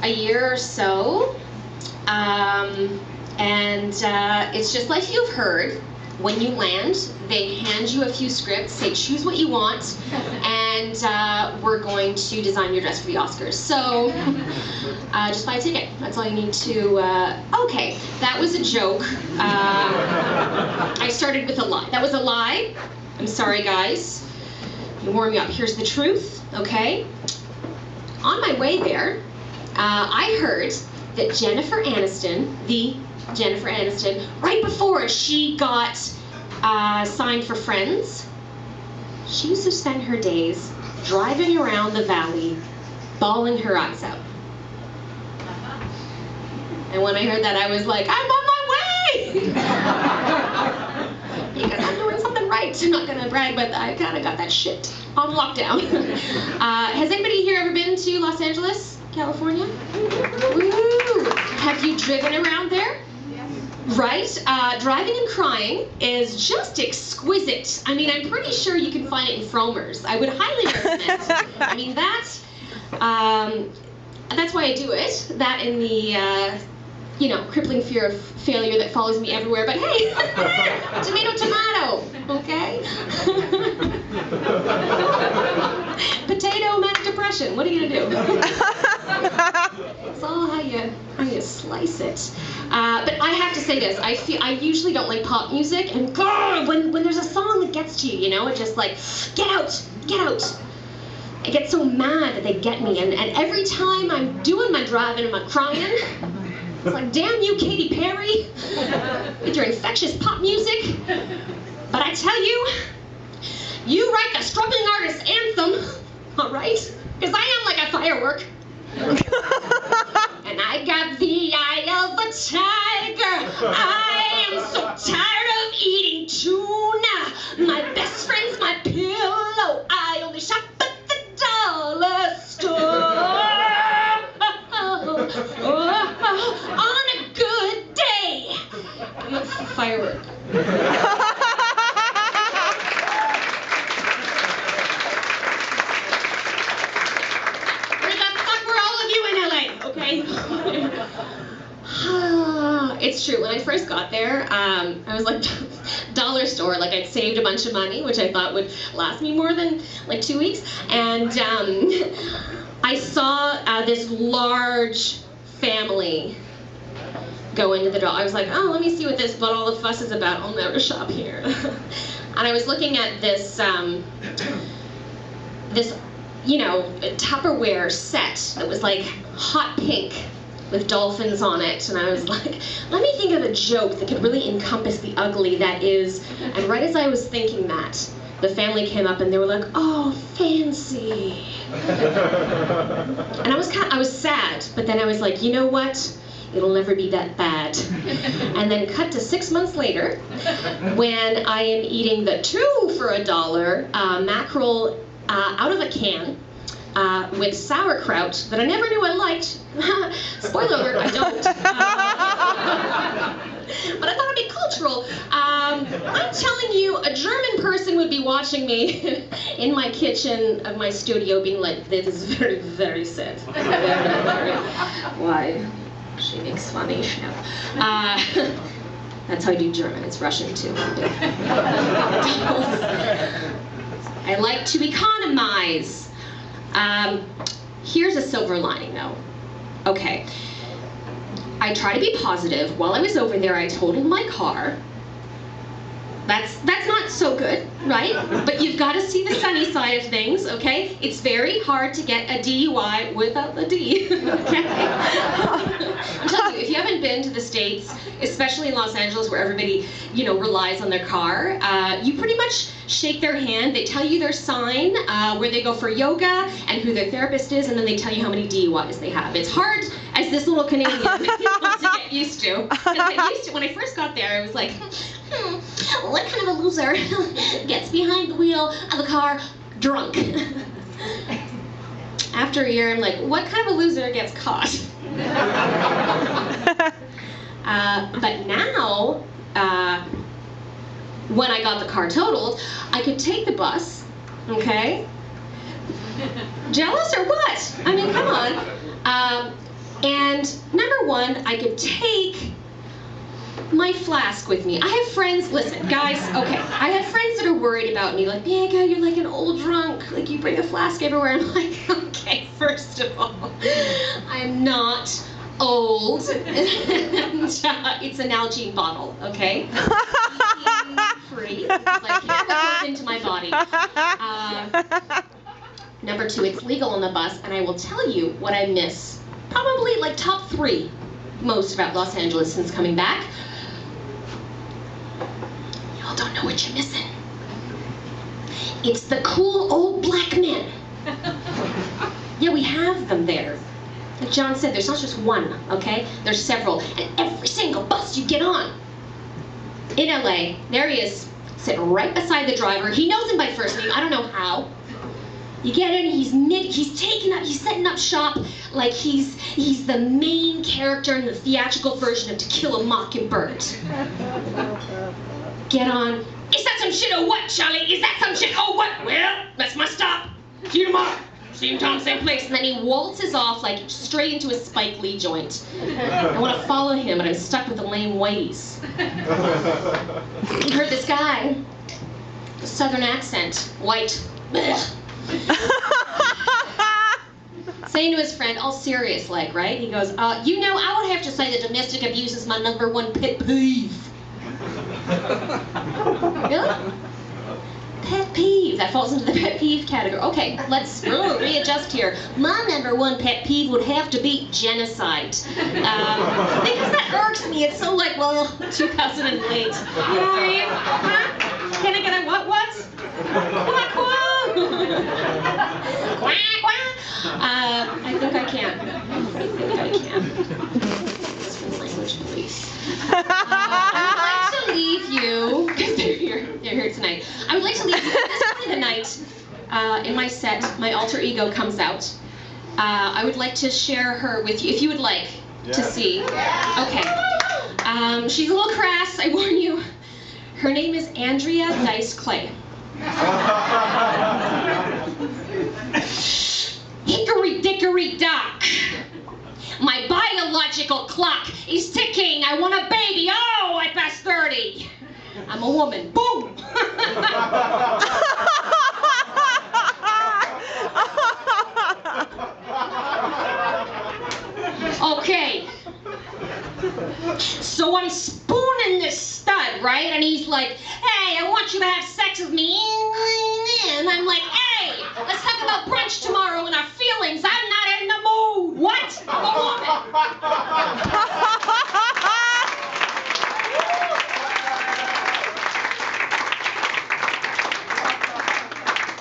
a year or so. It's just like you've heard. When you land, they hand you a few scripts, say choose what you want, and we're going to design your dress for the Oscars. So just buy a ticket. That's all you need to. Okay, that was a joke. I started with a lie. That was a lie. I'm sorry, guys. You warm me up. Here's the truth. Okay. On my way there, I heard that Jennifer Aniston, right before she got signed for Friends, she used to spend her days driving around the valley, bawling her eyes out. And when I heard that, I was like, I'm on my way! Because I'm doing something right. I'm not gonna brag, but I kinda got that shit on lockdown. Has anybody here ever been to Los Angeles, California? Woo! Have you driven around there? Right? Driving and Crying is just exquisite. I mean, I'm pretty sure you can find it in Frommer's. I would highly recommend. I mean, that's why I do it. That and the, crippling fear of failure that follows me everywhere. But hey, tomato, okay? Potato, manic depression. What are you gonna do? It's all how you slice it. But I have to say this, I usually don't like pop music, and God, when there's a song that gets to you, it just like, get out. I get so mad that they get me, and every time I'm doing my driving and my crying, it's like, damn you, Katy Perry, with your infectious pop music. But I tell you, you write the struggling artist anthem, all right? Because I am like a firework. And I got the eye of a tiger. I am so tired of eating tuna. My best friend's my pillow. I only shop at the dollar store. On a good day. I'm a firework. It's true. When I first got there, I was like, dollar store, like I'd saved a bunch of money, which I thought would last me more than like 2 weeks. And I saw this large family go into the dollar. I was like, oh, let me see what all the fuss is about. I'll never shop here. And I was looking at this Tupperware set that was like hot pink with dolphins on it, and I was like, let me think of a joke that could really encompass the ugly that is. And right as I was thinking that, the family came up and they were like, oh, fancy. And I was sad, but then I was like, you know what? It'll never be that bad. And then cut to 6 months later, when I am eating the 2 for $1 mackerel out of a can, with sauerkraut that I never knew I liked. Spoiler alert, I don't. But I thought it'd be cultural. I'm telling you, a German person would be watching me in my kitchen of my studio being like, this is very, very sad. Why? She makes funny now. That's how I do German. It's Russian too. I like to economize. Here's a silver lining though. Okay. I try to be positive. While I was over there, I totaled my car. That's not so good, right? But you've got to see the sunny side of things, okay? It's very hard to get a DUI without the D, okay? I'm telling you, if you haven't been to the States, especially in Los Angeles where everybody, relies on their car, you pretty much shake their hand, they tell you their sign, where they go for yoga, and who their therapist is, and then they tell you how many DUIs they have. It's hard, as this little Canadian, to get used to. When I first got there, I was like, what kind of a loser gets behind the wheel of a car drunk? After a year, I'm like, what kind of a loser gets caught? But now, when I got the car totaled, I could take the bus, okay? Jealous or what? I mean, come on. And number one, I could take my flask with me. I have friends, listen, guys, okay, I have friends that are worried about me, like, Bianca, you're like an old drunk, like you bring a flask everywhere. I'm like, okay, first of all, I'm not old, and it's an Nalgene bottle, okay? Free, it's like, here's what goes into my body. Number two, it's legal on the bus, and I will tell you what I miss, probably like top 3 most about Los Angeles since coming back. Y'all don't know what you're missing. It's the cool old black men. Yeah, we have them there. Like John said, there's not just one, okay? There's several. And every single bus you get on. In LA, there he is, sitting right beside the driver. He knows him by first name. I don't know how. You get in, he's setting up shop like he's the main character in the theatrical version of To Kill a Mockingbird. Get on. Is that some shit or what, Charlie? Is that some shit or what? Well, that's my stop. See you tomorrow. Same time, same place. And then he waltzes off like straight into a Spike Lee joint. I want to follow him, but I'm stuck with the lame whiteys. You heard this guy, the southern accent, white. Blech. Saying to his friend, all serious like, right? He goes, you know, I would have to say that domestic abuse is my #1 pet peeve. Really? Pet peeve. That falls into the pet peeve category. Okay, let's readjust here. My #1 pet peeve would have to be genocide. Because that irks me. It's so like, well, 2008. You know what I mean? Huh? Can I get a what? Quack, quack. Quack, quack. I think I can. Language police. I would like to leave you, because they're here tonight. I would like to leave you, this is probably the night in my set, my alter ego comes out. I would like to share her with you, if you would like to see. Okay. She's a little crass, I warn you. Her name is Andrea Dice Clay. Hickory dickory dock. My biological clock is ticking. I want a baby. Oh, I passed 30. I'm a woman. Boom. Okay. So I'm spooning this stud, right? And he's like, hey, I want you to have sex with me. And I'm like, hey, let's talk about brunch tomorrow and our feelings. I'm not in the mood. What? I'm a woman.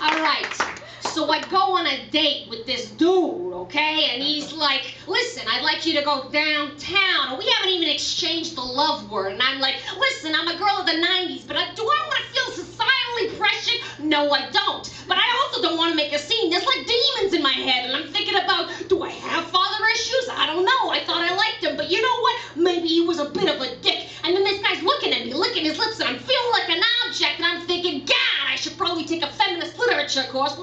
All right. So I go on a date with this dude, okay? And he's like, listen, I'd like you to go downtown. And we haven't even exchanged the love word. And I'm like, listen, I'm a girl of the 90s, but do I want to feel societally pressured? No, I don't. But I also don't want to make a scene. There's like demons in my head. And I'm thinking about, do I have father issues? I don't know. I thought I liked him. But you know what? Maybe he was a bit of a dick. And then this guy's looking at me, licking his lips, and I'm feeling like an object. And I'm thinking, God, I should probably take a feminist literature course.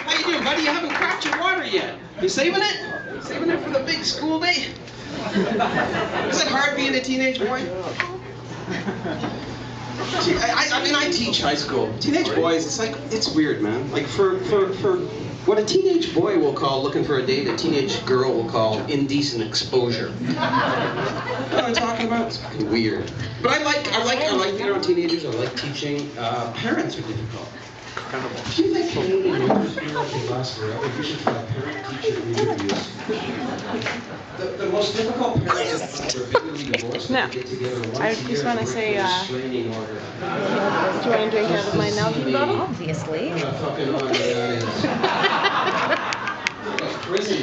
How you doing, buddy? You haven't cracked your water yet. You saving it? Saving it for the big school day? Is it hard being a teenage boy? See, I mean, I teach high school. Teenage boys, it's weird, man. Like, for what a teenage boy will call looking for a date, a teenage girl will call indecent exposure. You know what I'm talking about? It's fucking weird. But I like being around teenagers. I like teaching. Parents are difficult. Incredible. Do you think Canadian winters feel like they last forever? You should try parent-teacher interviews. The most difficult parents are legally divorced. No. Get together once I a year just want to to say, break a restraining order. do you want to drink out of my Nalgene bottle? Obviously. What a fucking honor that is. Prison